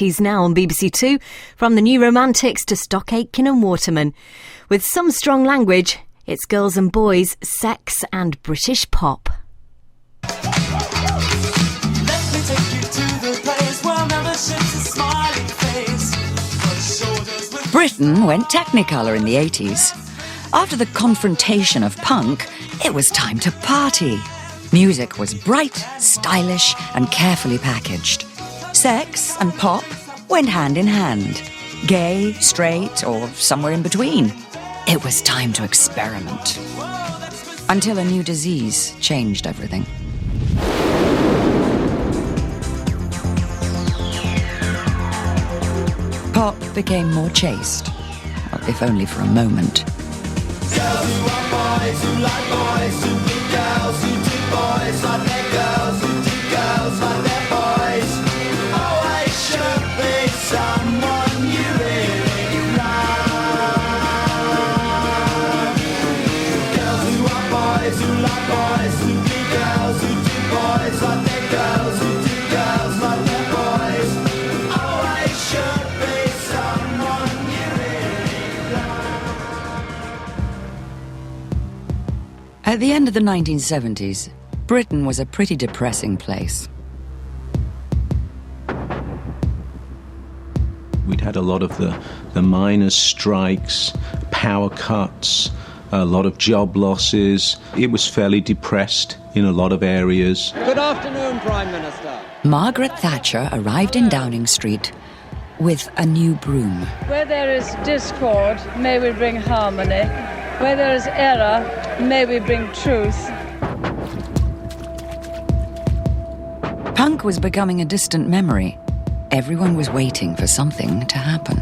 He's now on BBC Two, from the New Romantics to Stock Aitken and Waterman. With some strong language, it's girls and boys, sex and British pop. Britain went Technicolor in the 80s. After the confrontation of punk, it was time to party. Music was bright, stylish and carefully packaged. Sex and pop went hand in hand. Gay, straight, or somewhere in between. It was time to experiment. Until a new disease changed everything. Pop became more chaste, if only for a moment. Girls who are boys, who like boys, who do girls, who do boys like their girls, who do girls like their boys. Oh, I should be someone you really love. Girls who are boys, who like boys, who do girls, who do boys like their girls, who do girls like their boys. Oh, I should be someone you really love. At the end of the 1970s, Britain was a pretty depressing place. We'd had a lot of the miners' strikes, power cuts, a lot of job losses. It was fairly depressed in a lot of areas. Good afternoon, Prime Minister. Margaret Thatcher arrived in Downing Street with a new broom. Where there is discord, may we bring harmony. Where there is error, may we bring truth. Punk was becoming a distant memory. Everyone was waiting for something to happen.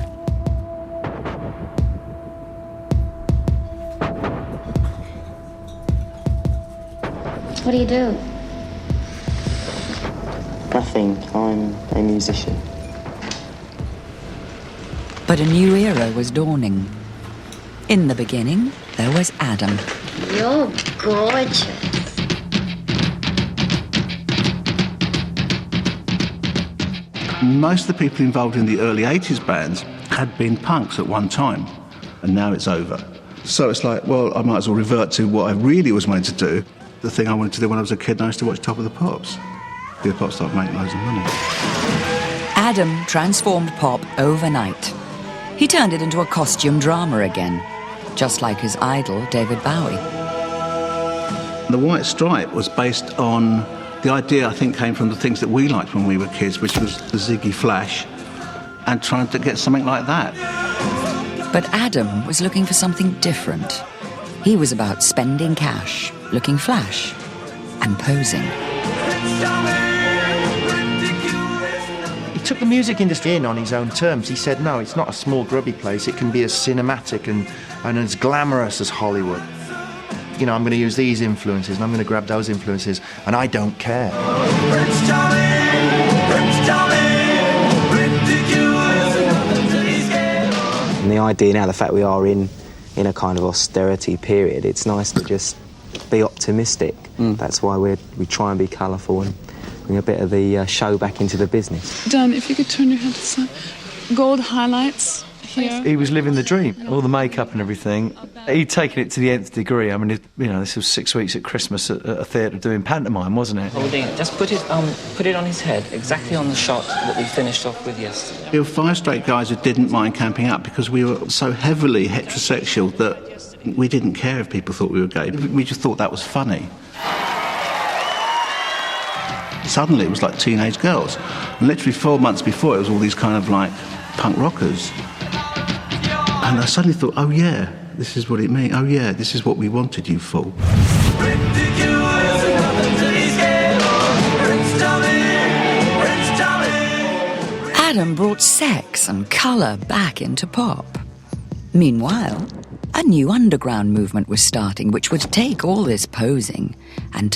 What do you do? Nothing. I'm a musician. But a new era was dawning. In the beginning, there was Adam. You're gorgeous. Most of the people involved in the early 80s bands had been punks at one time, and now it's over. So it's like, well, I might as well revert to what I really was wanting to do, the thing I wanted to do when I was a kid, and I used to watch Top of the Pops. Be a pop star, make loads of money. Adam transformed pop overnight. He turned it into a costume drama again, just like his idol, David Bowie. The White Stripe was based on the idea, I think, came from the things that we liked when we were kids, which was the Ziggy Flash, and trying to get something like that. But Adam was looking for something different. He was about spending cash, looking flash, and posing. He took the music industry in on his own terms. He said, no, it's not a small, grubby place. It can be as cinematic and as glamorous as Hollywood. You know, I'm going to use these influences and I'm going to grab those influences, and I don't care. Prince Charming, Prince Charming, ridiculous. And the idea now, the fact we are in a kind of austerity period, it's nice to just be optimistic. That's why we try and be colourful and bring a bit of the show back into the business. Dan, if you could turn your head to the side. Gold highlights here. He was living the dream, all the makeup and everything. He'd taken it to the nth degree. I mean, this was 6 weeks at Christmas at a theatre doing pantomime, wasn't it? Holding it, just put it on his head, exactly on the shot that we finished off with yesterday. We were 5 straight guys who didn't mind camping out because we were so heavily heterosexual that we didn't care if people thought we were gay. We just thought that was funny. Suddenly it was like teenage girls. And literally 4 months before, it was all these kind of like punk rockers. And I suddenly thought, oh yeah, this is what it means. Oh yeah, this is what we wanted, you fool. Adam brought sex and colour back into pop. Meanwhile, a new underground movement was starting, which would take all this posing and